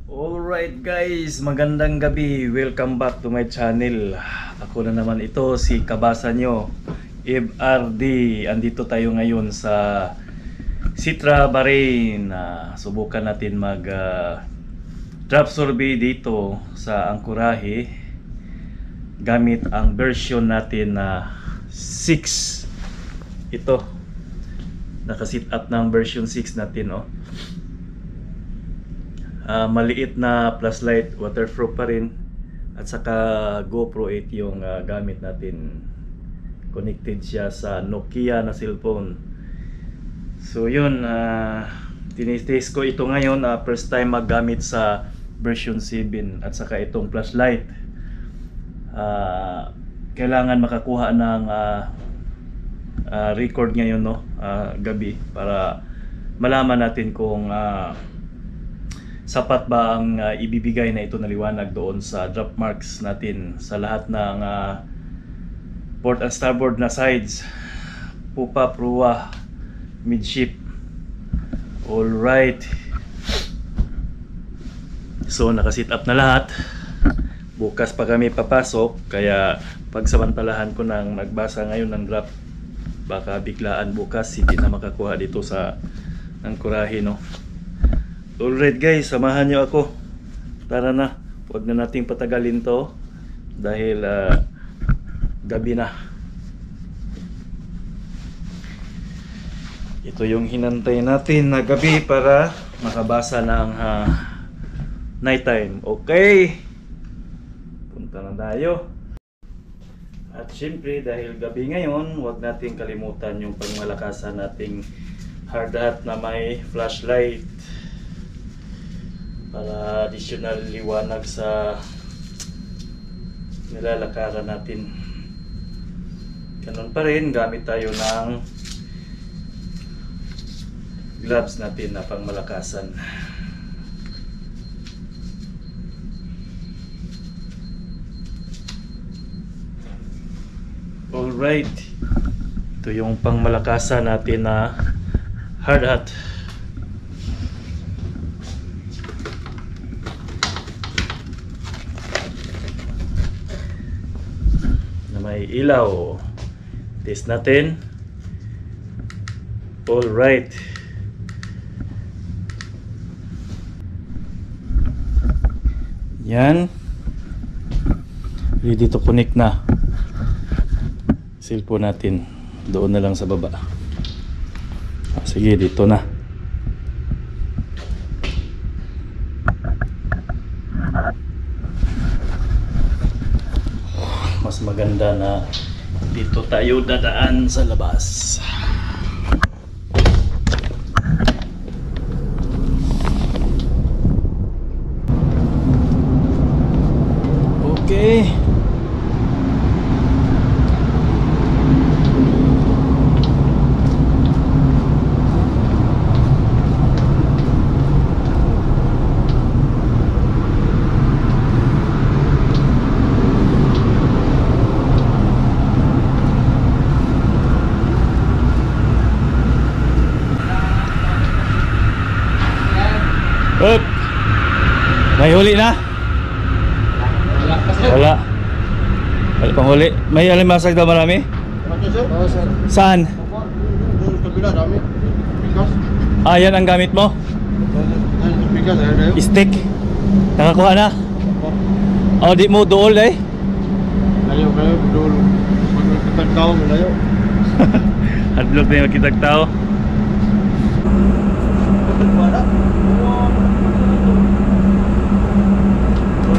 Alright guys, magandang gabi. Welcome back to my channel. Ako na naman ito, si kabasa nyo, Ib RD. Andito tayo ngayon sa Sitra, Bahrain. Subukan natin mag drop survey dito sa Anchorage gamit ang version natin na 6. Ito, nakasit up ng version 6 natin, oh. Maliit na flashlight, waterproof pa rin, at saka GoPro 8 yung gamit natin. Connected siya sa Nokia na cellphone. So yun, tinitest ko ito ngayon, first time maggamit sa version 7, at saka itong flashlight. Kailangan makakuha ng record ngayon, no? Gabi, para malaman natin kung sapat ba ang ibibigay na ito na liwanag doon sa drop marks natin sa lahat ng port and starboard na sides, pupa, proa, midship. Alright, so nakasit up na lahat. Bukas pa kami papasok, kaya pagsamantalahan ko nang nagbasa ngayon ng drop, baka biglaan bukas hindi na makakuha dito sa Anchorage, no? Alright guys, samahan nyo ako. Tara na, huwag na nating patagalin to dahil gabi na. Ito yung hinantay natin na gabi para makabasa ng nighttime. Okay, punta na tayo. At syempre dahil gabi ngayon, huwag nating kalimutan yung pangmalakasan nating hard hat na may flashlight para additional liwanag sa nilalakaran natin. Ganun pa rin, gamit tayo ng gloves natin na pangmalakasan. Alright, ito yung pangmalakasan natin na hard hat. May ilaw. Test natin. Alright. Yan. Ready to connect na. Cellphone natin. Doon na lang sa baba. Sige, dito na. Mas maganda na dito tayo dadaan sa labas. Okay. Up. May huli na? Wala. Wala pang huli. May alimasag daw marami? Saan? Yan ang gamit mo? Stick. Nakakuha na? Di mo dool eh? Layo dool. Magkitag tao mo layo. Hadlok na yung magkitag tao.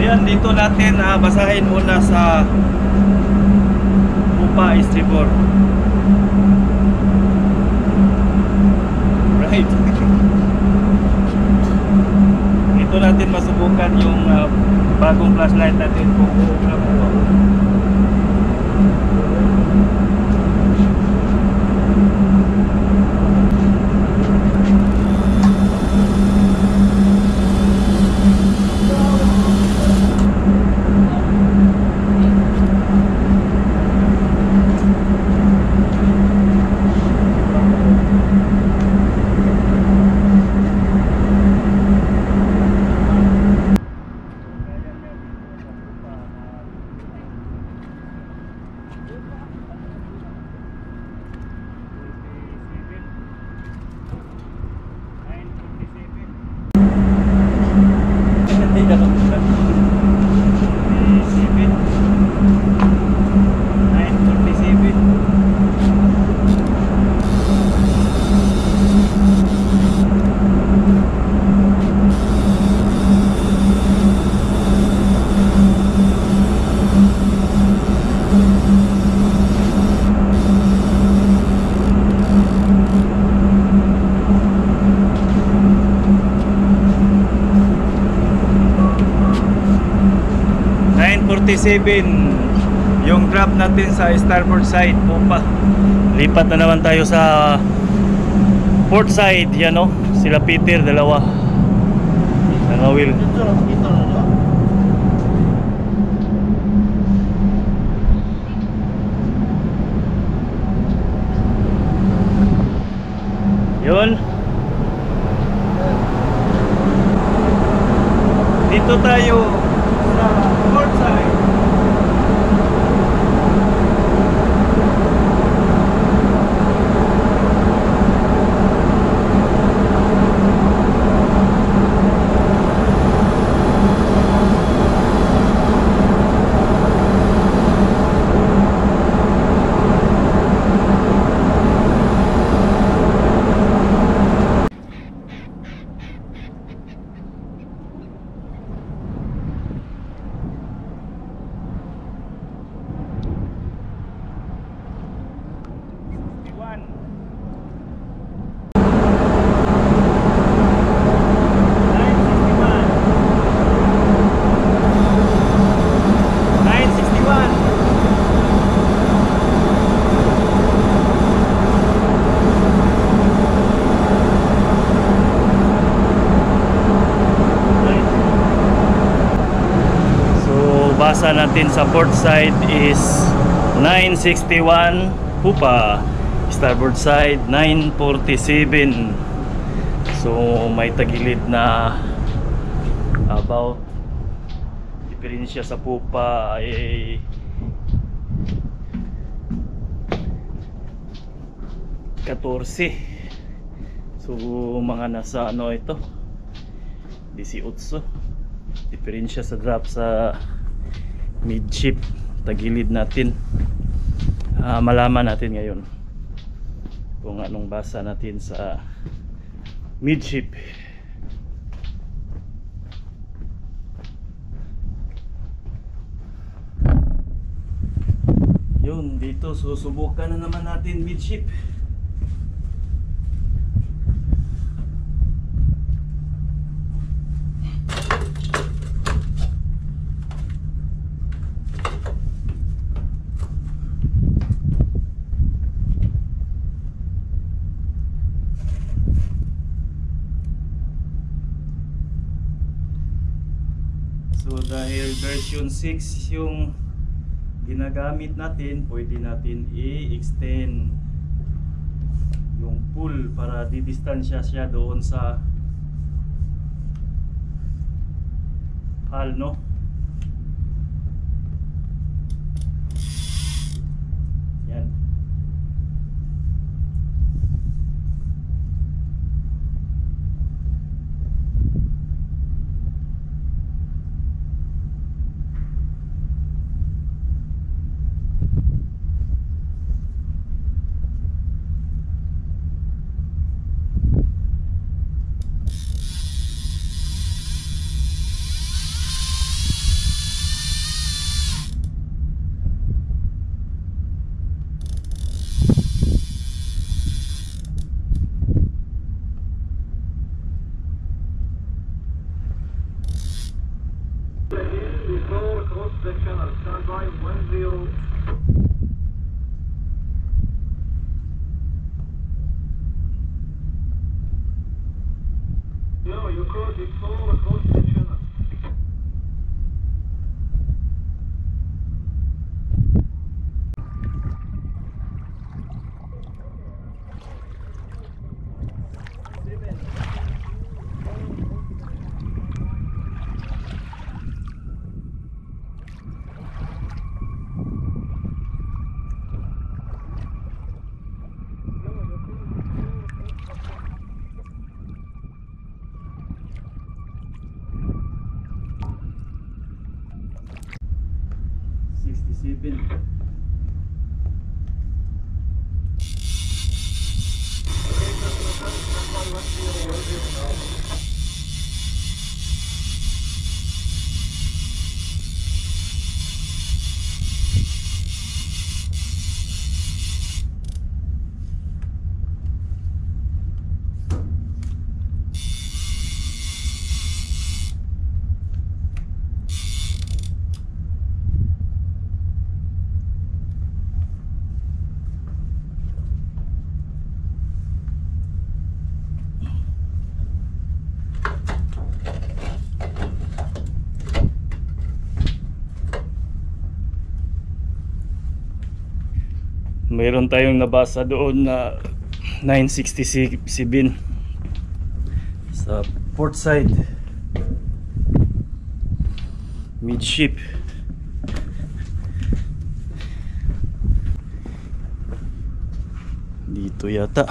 Yan, dito natin basahin muna sa pupa estribor. Right. Dito natin masubukan yung bagong flashlight natin kung ulam ito. ka sa mga 47 9:47. Yung drop natin sa starboard side po pa. Lipat na naman tayo sa port side. Yan o, sila Peter, dalawa. Nangawil. Ito, kita na to. Yun. Dito tayo sa port side. Basa natin sa port side is 961 Pupa, starboard side 947. So may tagilid na about diferensya sa Pupa ay 14. So mga nasa ano ito 18 diferensya sa drop sa midship tagilid natin. Malaman natin ngayon kung anong basa natin sa midship. Yun, dito susubukan na naman natin midship. So dahil version 6 yung ginagamit natin, pwede natin i-extend yung pull para didistansya siya doon sa hull, no? Yan. 147. Mayroon tayong nabasa doon na 967 sa port side midship. Dito yata.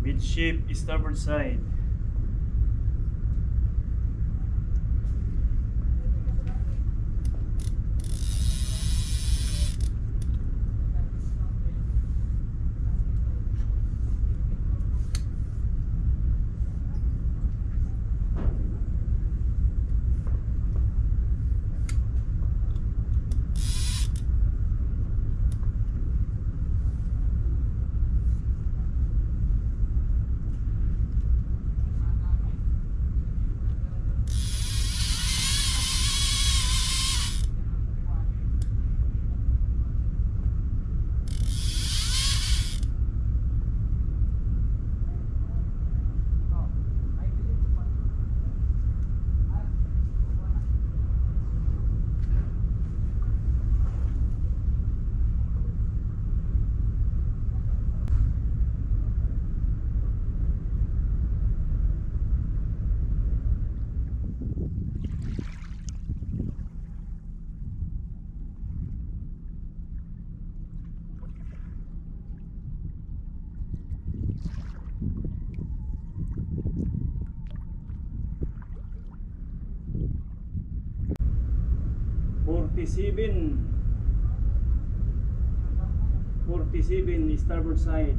Midship, starboard side. Forty-seven starboard side.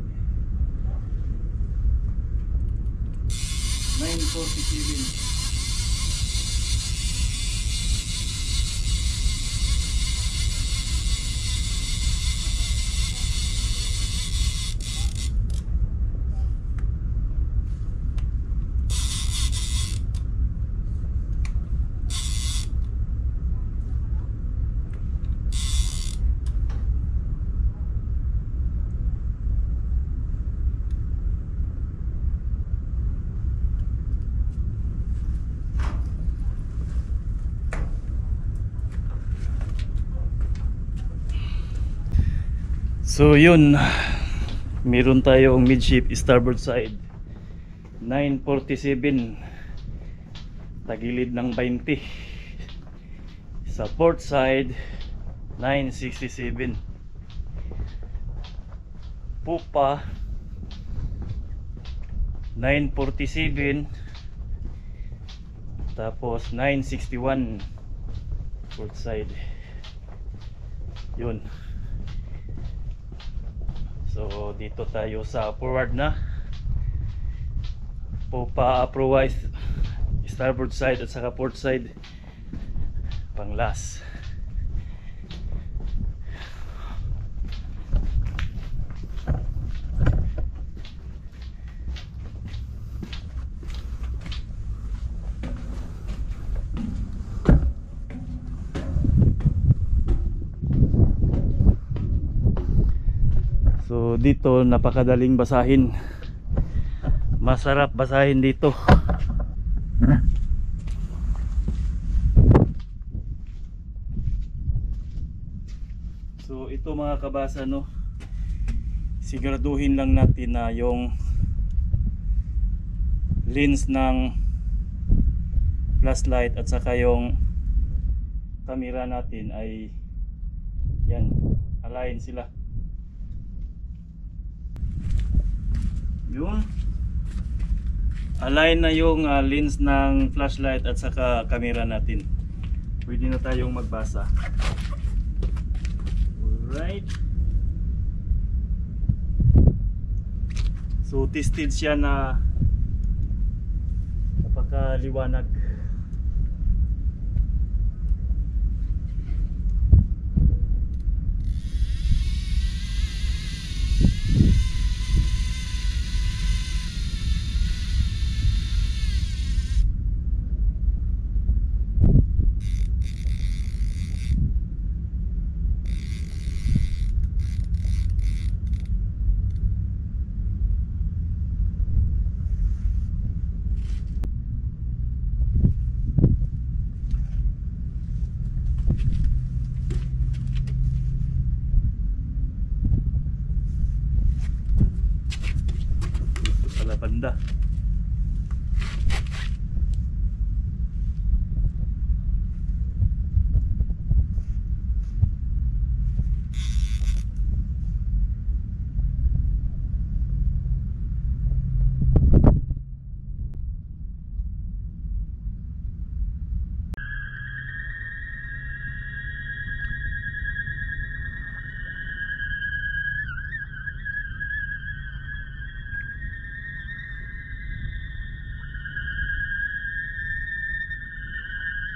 947. So yun, meron tayong midship starboard side 947, tagilid ng 20. Sa port side 967, pupa 947, tapos 961 port side. Yun. So dito tayo sa forward na, pupa approach starboard side at saka port side pang last. So dito napakadaling basahin, masarap basahin dito. So ito mga kabasa, no, siguraduhin lang natin na yung lens ng flashlight at saka yung camera natin ay yan, align sila. Yun, align na yung lens ng flashlight at saka camera natin. Pwede na tayong magbasa. Alright. So tested siya na napakaliwanag. Banda.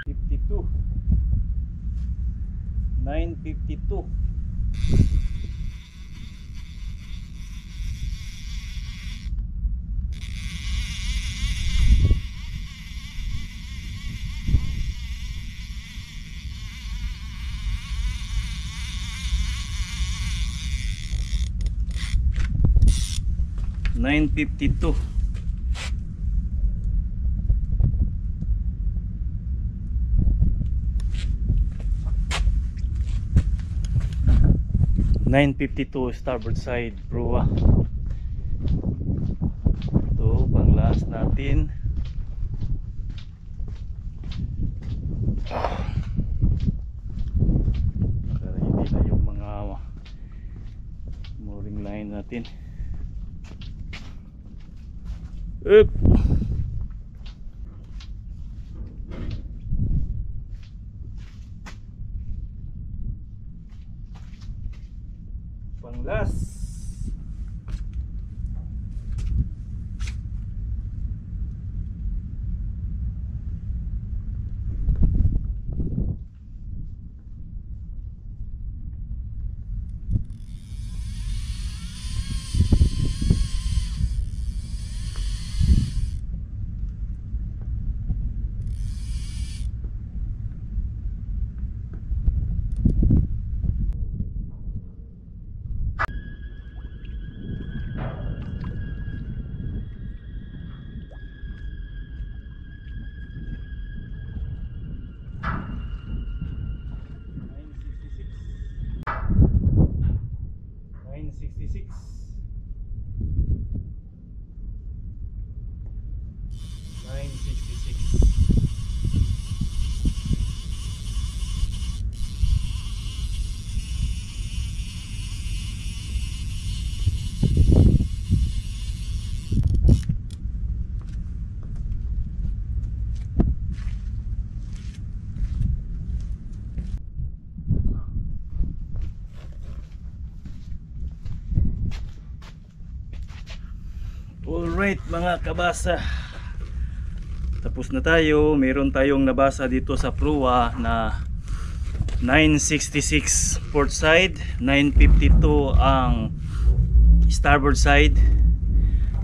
$52. 952. $952. $952 starboard side proa. Ito pang last natin. Naka-ready na yung mga mooring line natin. Up. Panglas. Alright mga kabasa, tapos na tayo. Meron tayong nabasa dito sa proa na 966 port side, 952 ang starboard side.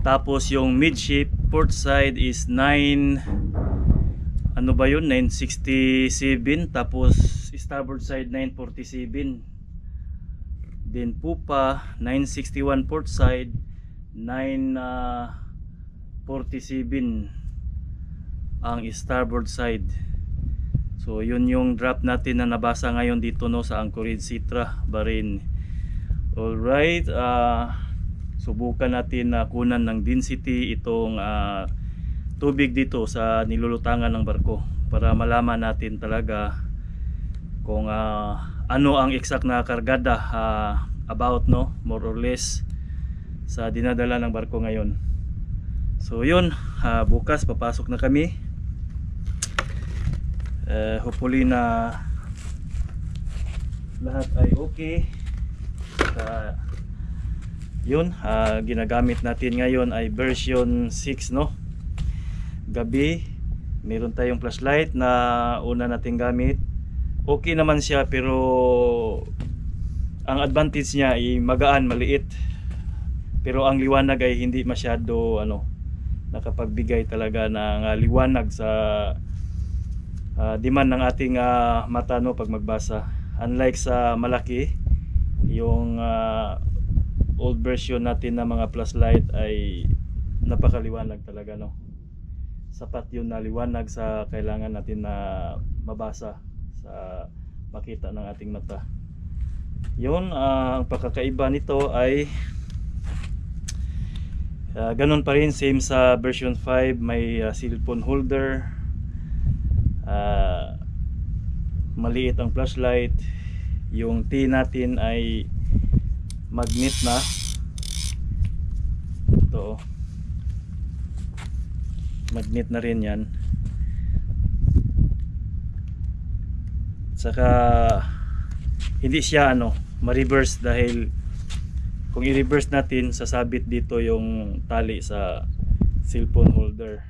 Tapos yung midship port side is 9 ano ba yun, 967. Tapos starboard side 947. Then pupa 961 port side, 947 ang starboard side. So yun yung draft natin na nabasa ngayon dito no sa Anchorage Sitra, Bahrain. Alright, subukan natin na kunan ng density itong tubig dito sa nilulutangan ng barko para malaman natin talaga kung ano ang exact na kargada about, no, more or less sa dinadala ng barko ngayon. So yun, bukas papasok na kami. Hopefully na lahat ay okay. Yun, ginagamit natin ngayon ay version 6, no. Gabi meron tayong flashlight na una nating gamit. Okay naman siya, pero ang advantage niya ay magaan, maliit, pero ang liwanag ay hindi masyado nakapagbigay talaga ng liwanag sa demand ng ating mata, no, pag magbasa. Unlike sa malaki, yung old version natin na mga flashlight ay napakaliwanag talaga, no. Sapat yun na liwanag sa kailangan natin na mabasa, sa makita ng ating mata. Yun, ang pagkakaiba nito ay ganun pa rin, same sa version 5. May cellphone holder, maliit ang flashlight. Yung T natin ay magnet na. Ito, magnet na rin yan. Saka hindi siya ma-reverse, dahil kung i-reverse natin, sasabit dito yung tali sa cellphone holder.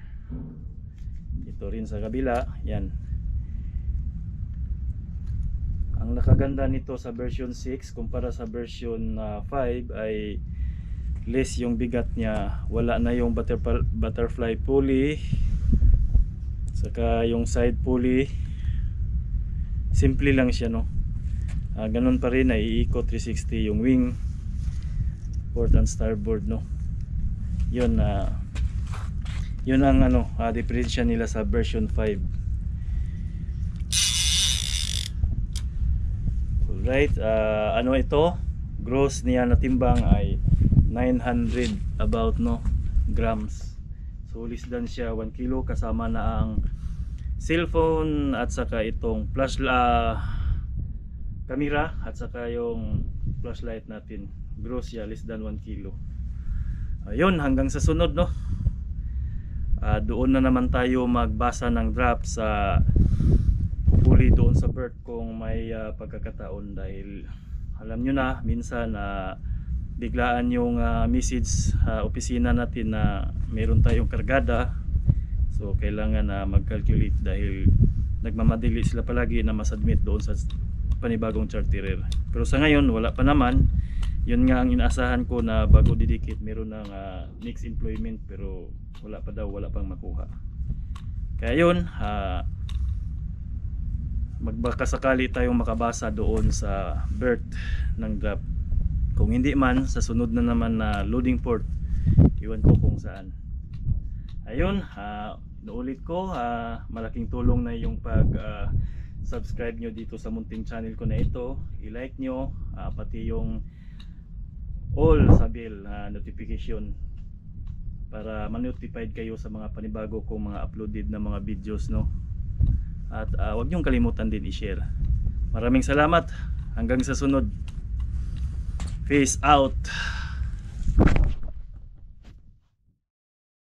Ito rin sa kabila, yan. Ang nakaganda nito sa version 6 kumpara sa version 5 ay less yung bigat niya. Wala na yung butterfly pulley, saka yung side pulley, simple lang siya, no. Ganun pa rin, ay iikot 360 yung wing, port and starboard, no. Yun yun ang diferensya nila sa version 5. Alright, ito, gross niya na timbang ay 900 about, no, grams. So less than siya 1 kilo, kasama na ang cellphone at saka itong camera at saka yung flashlight natin. Gross siya, less than 1 kilo. Ayun, hanggang sa sunod, no. Doon na naman tayo magbasa ng drop sa huli doon sa berth kung may pagkakataon, dahil alam nyo na, minsan biglaan yung message opisina natin na meron tayong kargada. So kailangan na mag-calculate, dahil nagmamadali sila palagi na mas-admit doon sa panibagong charterer. Pero sa ngayon wala pa naman. Yun nga ang inaasahan ko, na bago didikit meron ng next employment, pero wala pa daw, wala pang makuha. Kaya yun, magbakasakali tayong makabasa doon sa berth ng drop. Kung hindi man, sa sunod na naman na loading port, iwan ko kung saan. Ayun, naulit ko, malaking tulong na yung pag subscribe nyo dito sa munting channel ko na ito. I-like nyo, pati yung all sa bell notification, para ma-notified kayo sa mga panibago kong mga uploaded na mga videos, no. At huwag niyong kalimutan din i-share. Maraming salamat, hanggang sa sunod. Peace out.